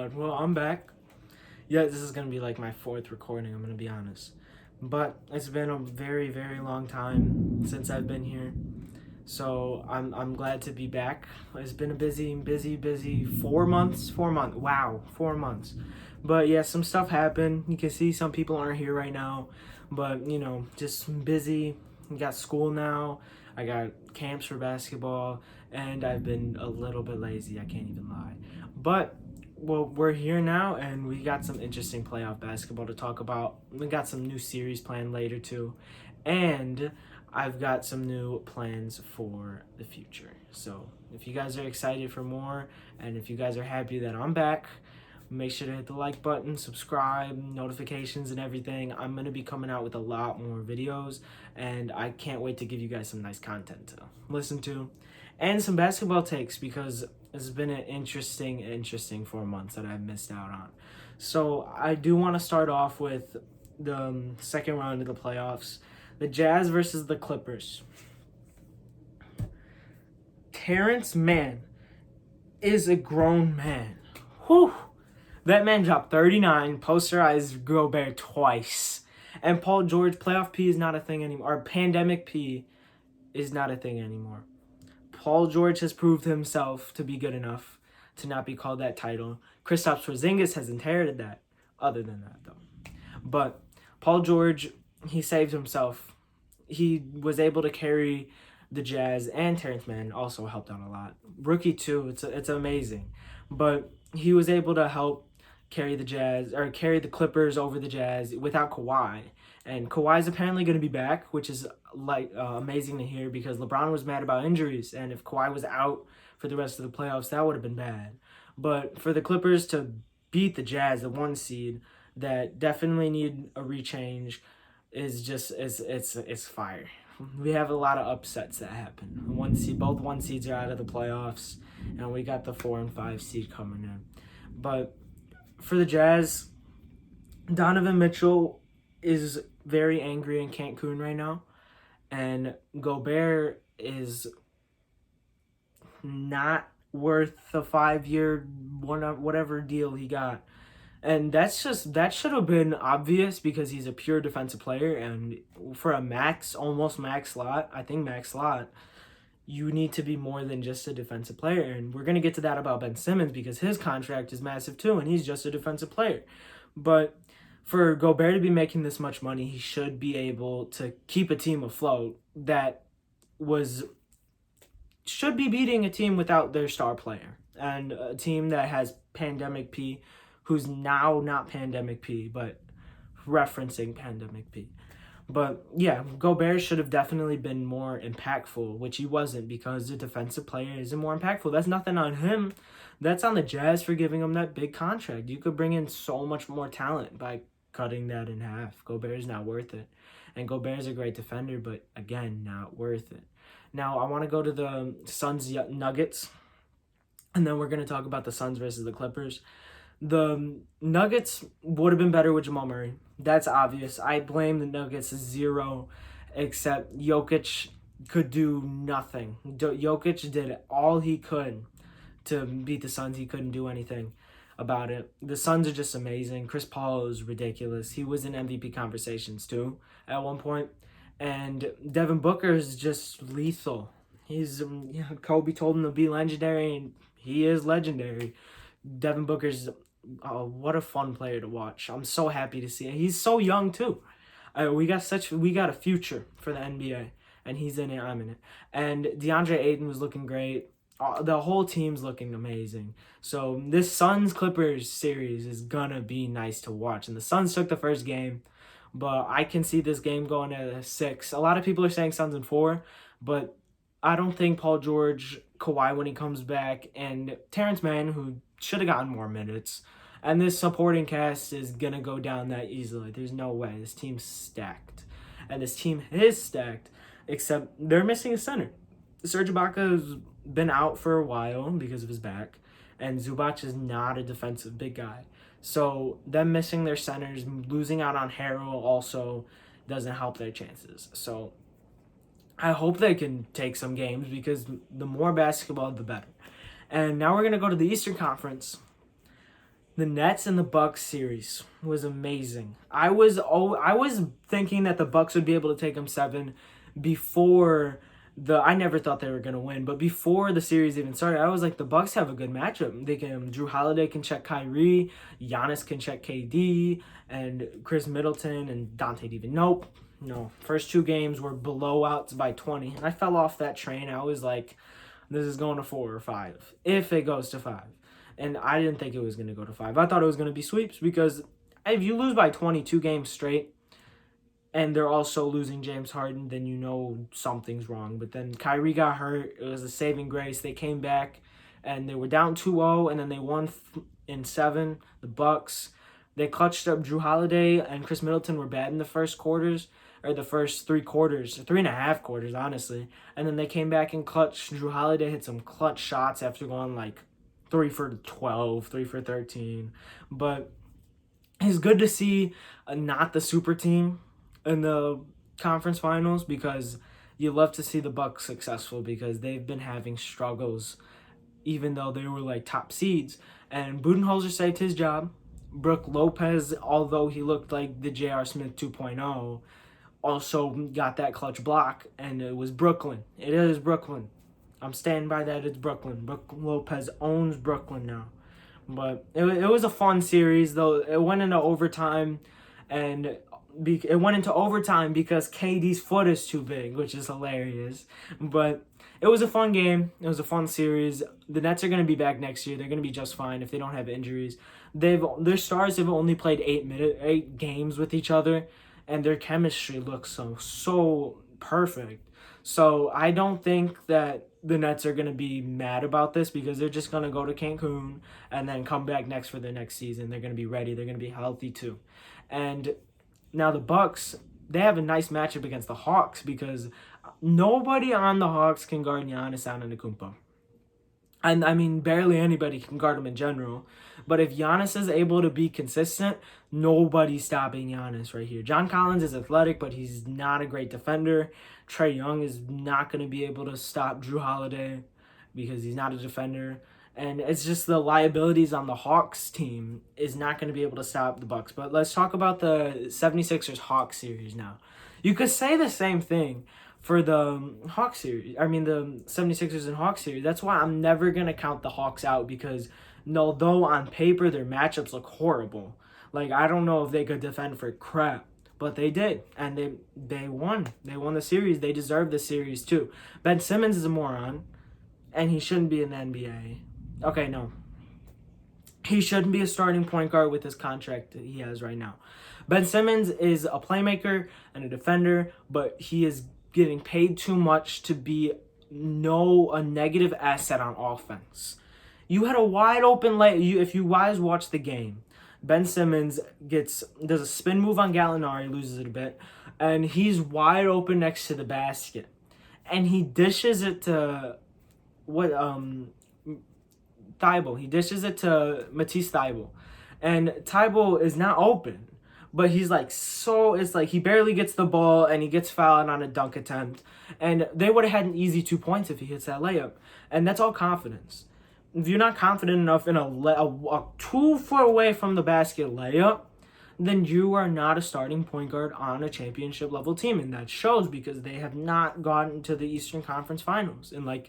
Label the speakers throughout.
Speaker 1: God. Well, I'm back. Yeah, this is going to be like my fourth recording, I'm going to be honest. But it's been a very, very long time since I've been here. So I'm glad to be back. It's been a busy 4 months. 4 months. Wow, 4 months. But yeah, some stuff happened. You can see some people aren't here right now. But, just busy. I got school now. I got camps for basketball. And I've been a little bit lazy. I can't even lie. But well, we're here now, and we got some interesting playoff basketball to talk about. We got some new series planned later too, and I've got some new plans for the future. So if you guys are excited for more, and if you guys are happy that I'm back, make sure to hit the like button, subscribe, notifications, and everything. I'm going to be coming out with a lot more videos, and I can't wait to give you guys some nice content to listen to, and some basketball takes, because it's been an interesting 4 months that I've missed out on. So I do want to start off with the second round of the playoffs. The Jazz versus the Clippers. Terrence Mann is a grown man. Whew. That man dropped 39, posterized Gobert twice. And Paul George, playoff P is not a thing anymore. Or pandemic P is not a thing anymore. Paul George has proved himself to be good enough to not be called that title. Kristaps Porzingis has inherited that, other than that, though. But Paul George, he saved himself. He was able to carry the Jazz, and Terrence Mann also helped out a lot. Rookie, too. It's amazing. But he was able to help carry the Jazz, or carry the Clippers over the Jazz without Kawhi. And Kawhi's apparently going to be back, which is amazing to hear, because LeBron was mad about injuries, and if Kawhi was out for the rest of the playoffs, that would have been bad. But for the Clippers to beat the Jazz, the 1 seed, that definitely need a rechange, is just it's fire. We have a lot of upsets that happen. Both 1 seeds are out of the playoffs, and we got the 4 and 5 seed coming in. But for the Jazz, Donovan Mitchell is very angry in Cancun right now, and Gobert is not worth the 5-year whatever deal he got. And that should have been obvious, because he's a pure defensive player, and for a almost max slot, I think max slot, you need to be more than just a defensive player. And we're going to get to that about Ben Simmons, because his contract is massive too, and he's just a defensive player. But for Gobert to be making this much money, he should be able to keep a team afloat that should be beating a team without their star player, and a team that has pandemic P, who's now not pandemic P, but referencing pandemic P. But yeah, Gobert should have definitely been more impactful, which he wasn't, because the defensive player isn't more impactful. That's nothing on him. That's on the Jazz for giving him that big contract. You could bring in so much more talent by cutting that in half. Gobert's not worth it. And Gobert's a great defender, but again, not worth it. Now, I want to go to the Suns Nuggets, and then we're going to talk about the Suns versus the Clippers. The Nuggets would have been better with Jamal Murray. That's obvious. I blame the Nuggets 0, except Jokic could do nothing. Jokic did all he could to beat the Suns. He couldn't do anything about it. The Suns are just amazing. Chris Paul is ridiculous. He was in MVP conversations too at one point. And Devin Booker is just lethal. Kobe told him to be legendary, and he is legendary. Devin Booker's what a fun player to watch. I'm so happy to see it. He's so young too. We got a future for the NBA, and he's in it. I'm in it. And DeAndre Ayton was looking great. The whole team's looking amazing. So this Suns-Clippers series is gonna be nice to watch. And the Suns took the first game, but I can see this game going at 6. A lot of people are saying Suns in 4, but I don't think Paul George, Kawhi when he comes back, and Terrence Mann, who should have gotten more minutes, and this supporting cast is gonna go down that easily. There's no way. This team's stacked. And this team is stacked, except they're missing a center. Serge Ibaka's been out for a while because of his back, and Zubac is not a defensive big guy. So them missing their centers, losing out on Harrell also doesn't help their chances. So I hope they can take some games, because the more basketball, the better. And now we're going to go to the Eastern Conference. The Nets and the Bucks series was amazing. I was thinking that the Bucks would be able to take them 7 before the I never thought they were going to win, but before the series even started, I was like the Bucks have a good matchup. They can Drew Holiday can check Kyrie, Giannis can check KD, and Chris Middleton and Dante Diva. Nope. No. First 2 games were blowouts by 20, and I fell off that train. I was like this is going to 4 or 5 if it goes to 5. And I didn't think it was going to go to 5. I thought it was going to be sweeps because if you lose by 22 games straight and they're also losing James Harden, then you know something's wrong. But then Kyrie got hurt. It was a saving grace. They came back and they were down 2-0 and then they won in 7. The Bucks, they clutched up. Drew Holiday and Chris Middleton were bad in the first quarters. Or the first 3 quarters, 3.5 quarters, honestly. And then they came back and clutched. Drew Holiday hit some clutch shots after going like 3 for 12, 3 for 13. But it's good to see not the super team in the conference finals because you love to see the Bucks successful because they've been having struggles even though they were like top seeds. And Budenholzer saved his job. Brook Lopez, although he looked like the J.R. Smith 2.0, also got that clutch block, and it was Brooklyn. It is Brooklyn. I'm standing by that. It's Brooklyn. Brook Lopez owns Brooklyn now. But it was a fun series, though. It went into overtime, and it went into overtime because KD's foot is too big, which is hilarious. But it was a fun game. It was a fun series. The Nets are going to be back next year. They're going to be just fine if they don't have injuries. Their stars have only played 8 games with each other, and their chemistry looks so perfect. So I don't think that the Nets are going to be mad about this because they're just going to go to Cancun and then come back next for their next season. They're going to be ready. They're going to be healthy too. And now the Bucks, they have a nice matchup against the Hawks because nobody on the Hawks can guard Giannis Antetokounmpo. And I mean, barely anybody can guard him in general. But if Giannis is able to be consistent, nobody's stopping Giannis right here. John Collins is athletic, but he's not a great defender. Trae Young is not going to be able to stop Drew Holiday because he's not a defender. And it's just the liabilities on the Hawks team is not going to be able to stop the Bucks. But let's talk about the 76ers Hawks series now. You could say the same thing for the Hawks series. I mean, the 76ers and Hawks series. That's why I'm never going to count the Hawks out because although on paper their matchups look horrible, like I don't know if they could defend for crap, but they did, and they won. They won the series. They deserve the series too. Ben Simmons is a moron, and he shouldn't be in the NBA. Okay, no. He shouldn't be a starting point guard with this contract that he has right now. Ben Simmons is a playmaker and a defender, but he is getting paid too much to be a negative asset on offense. You had a wide open if you guys watch the game, Ben Simmons does a spin move on Gallinari, loses it a bit, and he's wide open next to the basket. And he dishes it to Thibault. He dishes it to Matisse Thibault. And Thibault is not open. But he's it's like he barely gets the ball and he gets fouled on a dunk attempt. And they would have had an easy 2 points if he hits that layup. And that's all confidence. If you're not confident enough in a 2 foot away from the basket layup, then you are not a starting point guard on a championship level team. And that shows because they have not gotten to the Eastern Conference Finals in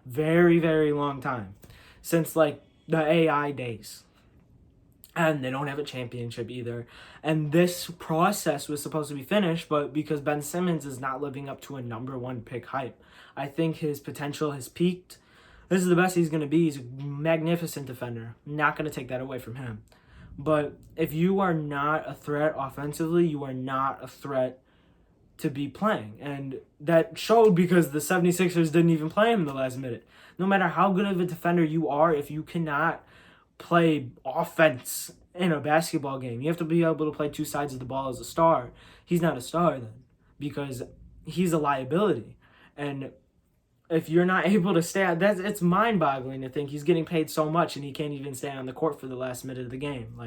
Speaker 1: very, very long time. Since the AI days. And they don't have a championship either. And this process was supposed to be finished, but because Ben Simmons is not living up to a number 1 pick hype, I think his potential has peaked. This is the best he's going to be. He's a magnificent defender. Not going to take that away from him. But if you are not a threat offensively, you are not a threat to be playing. And that showed because the 76ers didn't even play him in the last minute. No matter how good of a defender you are, if you cannot play offense in a basketball game, you have to be able to play 2 sides of the ball as a star. He's not a star then because he's a liability. And if you're not able to stay out, it's mind-boggling to think he's getting paid so much and he can't even stay on the court for the last minute of the game.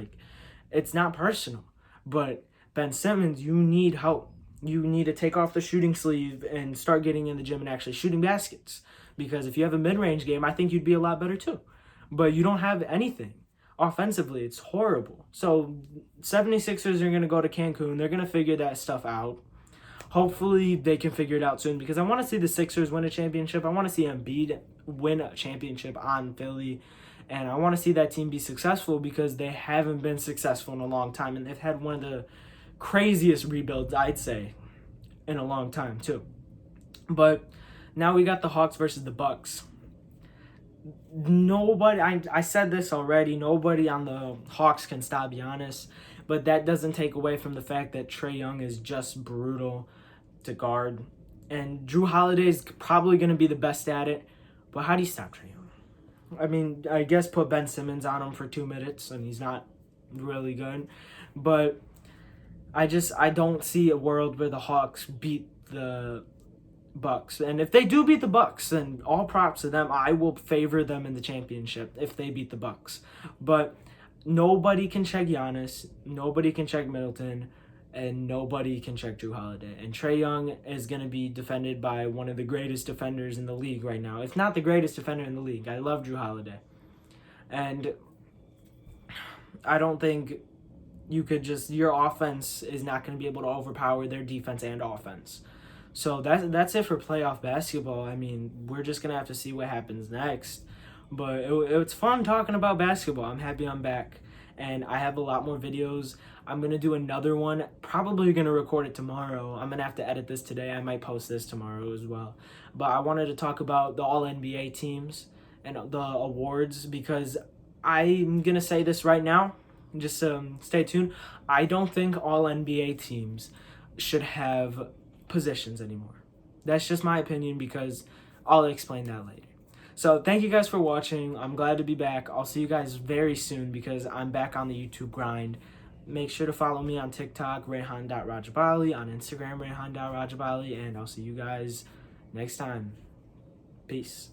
Speaker 1: It's not personal. But Ben Simmons, you need help. You need to take off the shooting sleeve and start getting in the gym and actually shooting baskets. Because if you have a mid-range game, I think you'd be a lot better too. But you don't have anything. offensively, it's horrible. So 76ers are going to go to Cancun. They're going to figure that stuff out. Hopefully they can figure it out soon, because I want to see the Sixers win a championship. I want to see Embiid win a championship on Philly. And I want to see that team be successful, because they haven't been successful in a long time. And they've had one of the craziest rebuilds, I'd say, in a long time too. But now we got the Hawks versus the Bucks. Nobody, I said this already, nobody on the Hawks can stop Giannis. But that doesn't take away from the fact that Trae Young is just brutal to guard. And Jrue Holiday is probably going to be the best at it. But how do you stop Trae Young? I mean, I guess put Ben Simmons on him for 2 minutes, and he's not really good. But I don't see a world where the Hawks beat the Bucks. And if they do beat the Bucks, then all props to them. I will favor them in the championship if they beat the Bucks. But nobody can check Giannis, nobody can check Middleton, and nobody can check Jrue Holiday. And Trae Young is going to be defended by one of the greatest defenders in the league right now. If not the greatest defender in the league. I love Jrue Holiday. And I don't think you could your offense is not going to be able to overpower their defense and offense. So that's it for playoff basketball. I mean, we're just going to have to see what happens next. But it's fun talking about basketball. I'm happy I'm back. And I have a lot more videos. I'm going to do another one. Probably going to record it tomorrow. I'm going to have to edit this today. I might post this tomorrow as well. But I wanted to talk about the All-NBA teams and the awards, because I'm going to say this right now. Just stay tuned. I don't think All-NBA teams should have positions anymore. That's just my opinion, because I'll explain that later. So thank you guys for watching. I'm glad to be back. I'll see you guys very soon, because I'm back on the YouTube grind. Make sure to follow me on TikTok, Rayhan.Rajabali, on Instagram, Rayhan.Rajabali, and I'll see you guys next time. Peace.